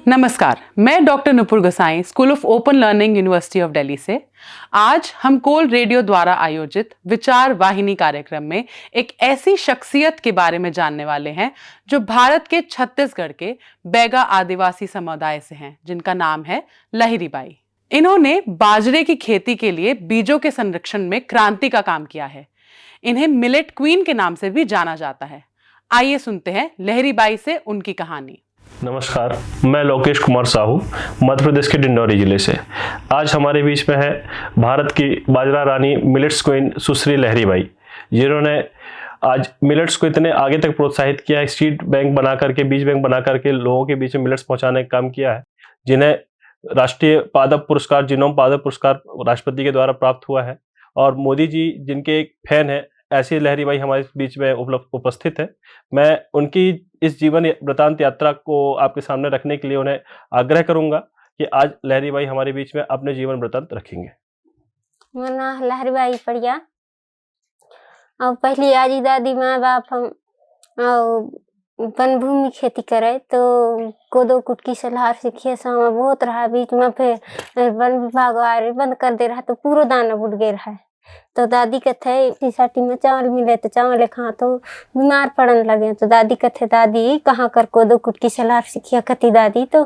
नमस्कार, मैं doctor Nupur Gosai, school of open learning, university of Delhi से। आज हम कोल रेडियो द्वारा आयोजित विचार वाहिनी कार्यक्रम में एक ऐसी शख्सियत के बारे में जानने वाले हैं जो भारत के छत्तीसगढ़ के बैगा आदिवासी समुदाय से हैं, जिनका नाम है लहरी बाई। इन्होंने बाजरे की खेती के लिए बीजों के संरक्षण में क्रांति का काम किया है। इन्हें मिलेट क्वीन के नाम से भी जाना जाता है। आइए सुनते हैं लहरी बाई से उनकी कहानी। नमस्कार, मैं लोकेश कुमार साहू मध्य प्रदेश के डिंडौरी जिले से। आज हमारे बीच में है भारत की बाजरा रानी मिलेट्स क्वीन सुश्री लहरी बाई, जिन्होंने आज मिलेट्स को इतने आगे तक प्रोत्साहित किया है, सीड बैंक बना करके, बीज बैंक बना करके लोगों के बीच में मिलेट्स पहुंचाने का काम किया है, जिन्हें राष्ट्रीय पादप पुरस्कार, जीनोम पादप पुरस्कार राष्ट्रपति के द्वारा प्राप्त हुआ है। और मोदी जी जिनके एक फैन है, ऐसी लहरी बाई हमारे बीच में उपस्थित है। मैं उनकी इस जीवन वृतांत यात्रा को आपके सामने रखने के लिए उन्हें आग्रह करूंगा कि आज लहरी बाई हमारे बीच में अपने जीवन वृतांत रखेंगे। मेरा नाम लहरी बाई पड़िया। और पहली आजी दादी माँ बाप हम वन भूमि खेती करे तो कोदो कुटकी सलाह सीखिए सामा बहुत रहा। बीच में फिर वन विभाग आए बंद कर दे रहा तो पूरा दाना बुट गए रहा। तो दादी कहते सोसाइटी में चावल मिले तो चावल खा तो बीमार पड़ने लगे। तो दादी कहते दादी कहाँ कर कोदो कुटकी सलाह सीखिया कती दादी तो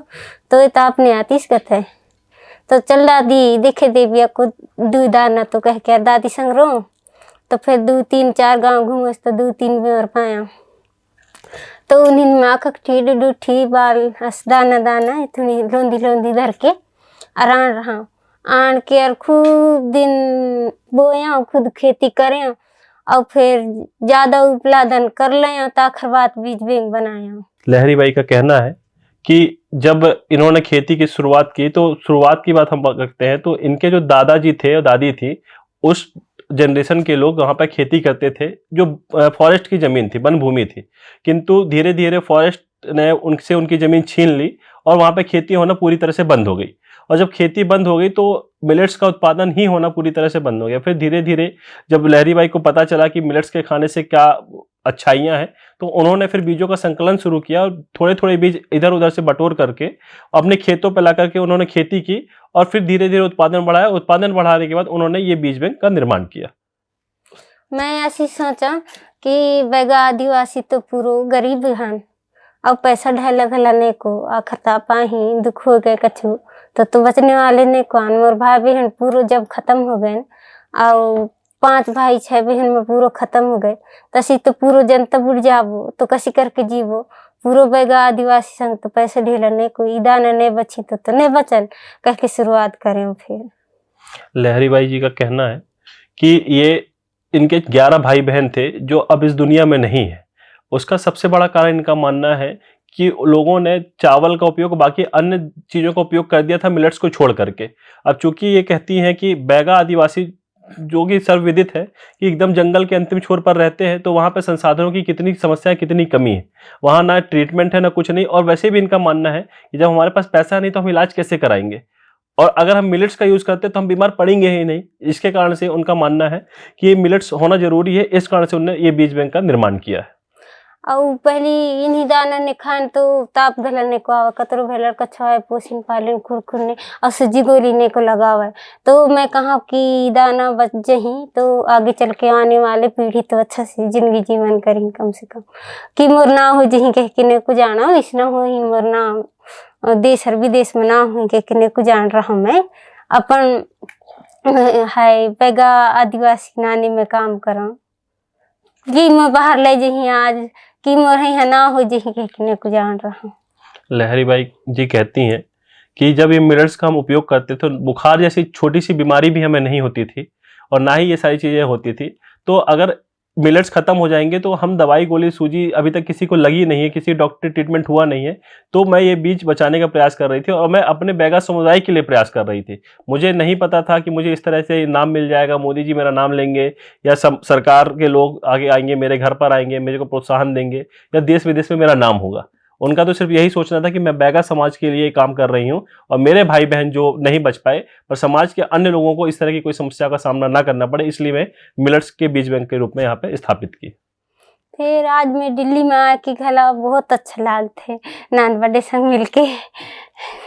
आपने आतीस कहते तो चल दादी देखे देविया को दू दाना तो कह के दादी संग रो। तो फिर 2-3-4 गांव घूमे तो 2-3 बीमार पाया। तो उन्हीं में आखी डूठी बाल दाना दाना इतनी लोंदी लोंदी धर के आराम रहा आन के और खूब दिन बोया खुद खेती करें और फिर ज्यादा उत्पादन कर लें ताखर बात बीज बैंक बनाया। लहरी बाई का कहना है कि जब इन्होंने खेती की शुरुआत की तो शुरुआत की बात हम करते हैं तो इनके जो दादाजी थे और दादी थी, उस जनरेशन के लोग वहाँ पर खेती करते थे जो फॉरेस्ट की जमीन थी, वन भूमि थी। किंतु धीरे धीरे फॉरेस्ट ने उनसे उनकी जमीन छीन ली और वहाँ पे खेती होना पूरी तरह से बंद हो गई। और जब खेती बंद हो गई तो मिलेट्स का उत्पादन ही होना पूरी तरह से बंद हो गया। फिर धीरे धीरे जब लहरी बाई को पता चला कि मिलेट्स के खाने से क्या अच्छाइयाँ हैं तो उन्होंने फिर बीजों का संकलन शुरू किया और थोड़े थोड़े बीज इधर उधर से बटोर करके अपने खेतों पर ला करके उन्होंने खेती की और फिर धीरे धीरे उत्पादन बढ़ाया। उत्पादन बढ़ाने के बाद उन्होंने ये बीज बैंक का निर्माण किया। मैं ऐसी सोचा कि बैगा आदिवासी तो पूरा गरीब हैं। अब पैसा ढाला घलाने को आखिर तापा ही दुख हो गए कछु तो बचने वाले ने कौन। मोर भाई बहन पूरा जब खत्म हो गए और 5 भाई 6 बहन में पूरा खत्म हो गए तसी तो पूरा जनता बुढ़ जाबो तो कसी करके जीवो। पूरा बैगा आदिवासी संग तो पैसे ढेलने को ईदान नहीं बची तो नहीं बचल कह के शुरुआत करें। फिर लहरी बाई जी का कहना है कि ये इनके 11 भाई बहन थे जो अब इस दुनिया में नहीं है। उसका सबसे बड़ा कारण इनका मानना है कि लोगों ने चावल का उपयोग बाकी अन्य चीज़ों का उपयोग कर दिया था मिलेट्स को छोड़ करके। अब चूंकि ये कहती हैं कि बैगा आदिवासी जो कि सर्वविदित है कि एकदम जंगल के अंतिम छोर पर रहते हैं तो वहाँ पे संसाधनों की कितनी समस्या, कितनी कमी है। वहाँ ना ट्रीटमेंट है ना कुछ नहीं। और वैसे भी इनका मानना है कि जब हमारे पास पैसा नहीं तो हम इलाज कैसे कराएंगे, और अगर हम मिलेट्स का यूज़ करते तो हम बीमार पड़ेंगे ही नहीं। इसके कारण से उनका मानना है कि ये मिलेट्स होना जरूरी है। इस कारण से उन्होंने ये बीज बैंक का निर्माण किया है। और पहली इन्हीं दाना ने खान तो ताप घलने को आवा कतरो भेलर कछवा पोषण पालन खुरखुरने और सूजी गोलीने को लगावा। तो मैं कहा कि दाना बच जही तो आगे चल के आने वाले पीढ़ी तो अच्छा से जिंदगी जीवन करें कम से कम। कि मोर ना हो जही कह के ने को जाना इस ना हो ही मोर ना देश और विदेश में ना हो कह के ने को जान रहा। मैं अपन है बैगा आदिवासी नानी में काम करा कि मैं बाहर ले जही आज कि मोर है ना हो जही कहने को जान रहा। लहरी बाई जी कहती हैं कि जब ये मिलेट्स का हम उपयोग करते थे तो बुखार जैसी छोटी सी बीमारी भी हमें नहीं होती थी और ना ही ये सारी चीज़ें होती थी। तो अगर मिलेट्स खत्म हो जाएंगे तो हम दवाई गोली सूजी अभी तक किसी को लगी नहीं है, किसी डॉक्टर ट्रीटमेंट हुआ नहीं है। तो मैं ये बीज बचाने का प्रयास कर रही थी और मैं अपने बैगा समुदाय के लिए प्रयास कर रही थी। मुझे नहीं पता था कि मुझे इस तरह से नाम मिल जाएगा, मोदी जी मेरा नाम लेंगे या सरकार के लोग आगे आएंगे, मेरे घर पर आएंगे, मेरे को प्रोत्साहन देंगे या देश विदेश में मेरा नाम होगा। उनका तो सिर्फ यही सोचना था कि मैं बैगा समाज के लिए काम कर रही हूँ और मेरे भाई बहन जो नहीं बच पाए पर समाज के अन्य लोगों को इस तरह की कोई समस्या का सामना ना करना पड़े, इसलिए मैं मिलेट्स के बीज बैंक के रूप में यहाँ पे स्थापित की। फिर आज मैं दिल्ली में आके खला बहुत अच्छा लागते नान बड़े संग मिलके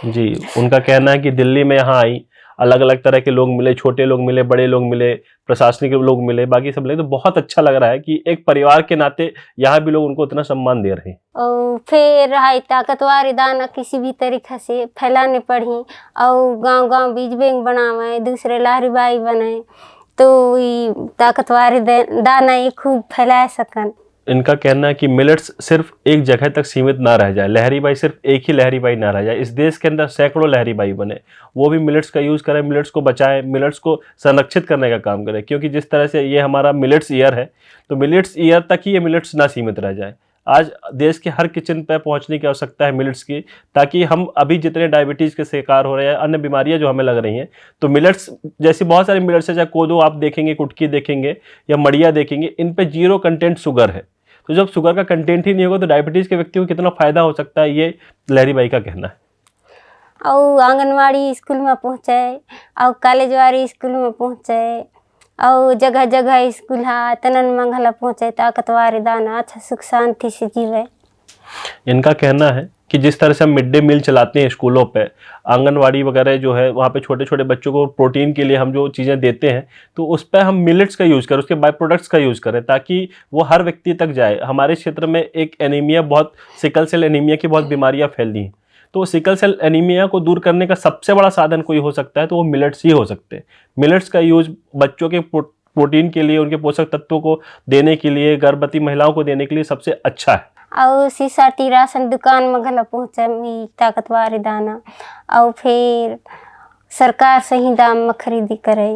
जी, उनका कहना है कि दिल्ली में यहाँ आई, अलग अलग तरह के लोग मिले, छोटे लोग मिले, बड़े लोग मिले, प्रशासनिक लोग मिले, बाकी सब मिले, तो बहुत अच्छा लग रहा है कि एक परिवार के नाते यहाँ भी लोग उनको उतना सम्मान दे रहे हैं। और फिर रहा ताकतवर दाना किसी भी तरीका से फैलाने पड़ी और गांव गांव बीज बैंक बनावे, दूसरे लहरीबाई बने तो ये ताकतवर दाना ये खूब फैला सकन। इनका कहना है कि मिलेट्स सिर्फ एक जगह तक सीमित ना रह जाए, लहरीबाई सिर्फ एक ही लहरीबाई ना रह जाए, इस देश के अंदर सैकड़ों लहरीबाई बने, वो भी मिलेट्स का यूज़ करें, मिलेट्स को बचाएं, मिलेट्स को संरक्षित करने का काम करें। क्योंकि जिस तरह से ये हमारा मिलेट्स ईयर है, तो मिलेट्स ईयर तक ही ये मिलेट्स ना सीमित रह जाए। आज देश के हर किचन पे पहुंचने की आवश्यकता है मिलेट्स की, ताकि हम अभी जितने डायबिटीज़ के शिकार हो रहे हैं, अन्य बीमारियां जो हमें लग रही हैं, तो मिलेट्स जैसी बहुत सारे मिलेट्स है, चाहे कोदो आप देखेंगे, कुटकी देखेंगे या मड़िया देखेंगे, इन पे 0 कंटेंट शुगर है। तो जब शुगर का कंटेंट ही नहीं होगा तो डायबिटीज़ के व्यक्ति को कितना फायदा हो सकता है, ये लहरीबाई का कहना है। और आंगनवाड़ी स्कूल में पहुँचे और कॉलेज वाली स्कूल में पहुँचे और जगह जगह स्कूल है तनन मंगला पहुँचे, ताकतवर दाना अच्छा सुख शांति से जीवे। इनका कहना है कि जिस तरह से हम मिड डे मील चलाते हैं स्कूलों पे, आंगनवाड़ी वगैरह जो है, वहाँ पे छोटे छोटे बच्चों को प्रोटीन के लिए हम जो चीज़ें देते हैं, तो उस पर हम मिलेट्स का यूज़ करें, उसके बाय प्रोडक्ट्स का यूज़ करें, ताकि वो हर व्यक्ति तक जाए। हमारे क्षेत्र में एक एनीमिया, बहुत सिकल सेल एनीमिया की बहुत बीमारियाँ फैली हैं, तो सिकल सेल एनीमिया को दूर करने का सबसे बड़ा साधन कोई हो सकता है तो वो मिलेट्स ही हो सकते हैं। मिलेट्स का यूज़ बच्चों के प्रोटीन के लिए, उनके पोषक तत्वों को देने के लिए, गर्भवती महिलाओं को देने के लिए सबसे अच्छा है। और सीसाटी राशन दुकान में गला पहुँचे ताकतवर दाना और फिर सरकार सही दाम में खरीदी करे।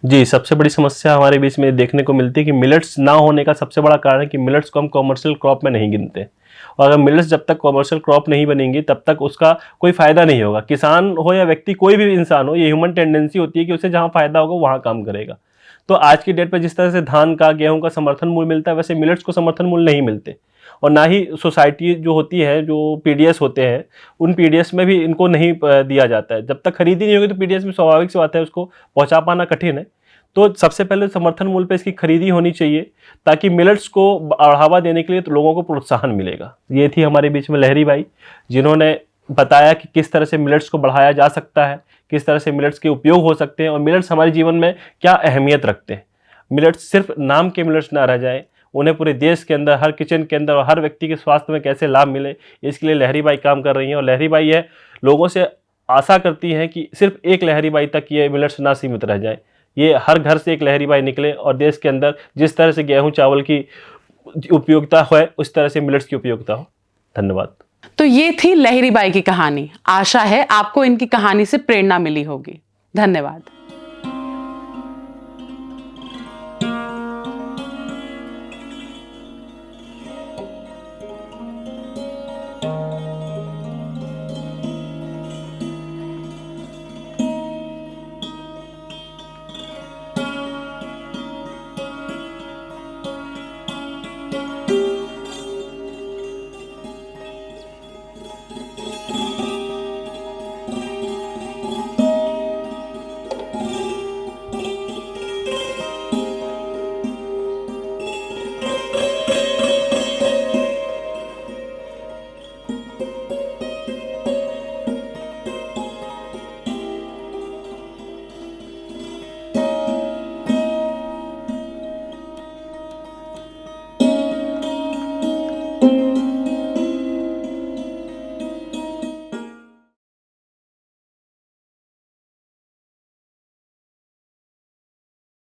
जी, सबसे बड़ी समस्या हमारे बीच में देखने को मिलती है कि मिलेट्स ना होने का सबसे बड़ा कारण है कि मिलेट्स को हम कॉमर्शियल क्रॉप में नहीं गिनते, और अगर मिलेट्स जब तक कॉमर्शियल क्रॉप नहीं बनेंगी तब तक उसका कोई फ़ायदा नहीं होगा। किसान हो या व्यक्ति, कोई भी इंसान हो, ये ह्यूमन टेंडेंसी होती है कि उसे जहाँ फ़ायदा होगा वहाँ काम करेगा। तो आज की डेट पर जिस तरह से धान का, गेहूं का समर्थन मूल्य मिलता है, वैसे मिलेट्स को समर्थन मूल्य नहीं मिलते, और ना ही सोसाइटी जो होती है, जो पीडीएस होते हैं, उन पीडीएस में भी इनको नहीं दिया जाता है। जब तक खरीदी नहीं होगी तो पीडीएस में स्वाभाविक सी बात है उसको पहुंचा पाना कठिन है। तो सबसे पहले समर्थन मूल्य पे इसकी खरीदी होनी चाहिए, ताकि मिलेट्स को बढ़ावा देने के लिए तो लोगों को प्रोत्साहन मिलेगा। ये थी हमारे बीच में लहरीबाई, जिन्होंने बताया कि किस तरह से मिलेट्स को बढ़ाया जा सकता है, किस तरह से मिलेट्स के उपयोग हो सकते हैं, और मिलेट्स हमारे जीवन में क्या अहमियत रखते हैं। मिलेट्स सिर्फ नाम के मिलेट्स ना रह जाए, उन्हें पूरे देश के अंदर, हर किचन के अंदर और हर व्यक्ति के स्वास्थ्य में कैसे लाभ मिले, इसके लिए लहरीबाई काम कर रही हैं। और लहरीबाई है लोगों से आशा करती हैं कि सिर्फ एक लहरीबाई तक ये मिलेट्स ना सीमित रह जाए, ये हर घर से एक लहरीबाई निकले, और देश के अंदर जिस तरह से गेहूं चावल की उपयोगिता है उस तरह से मिलेट्स की उपयोगिता हो। धन्यवाद। तो ये थी लहरीबाई की कहानी। आशा है आपको इनकी कहानी से प्रेरणा मिली होगी। धन्यवाद।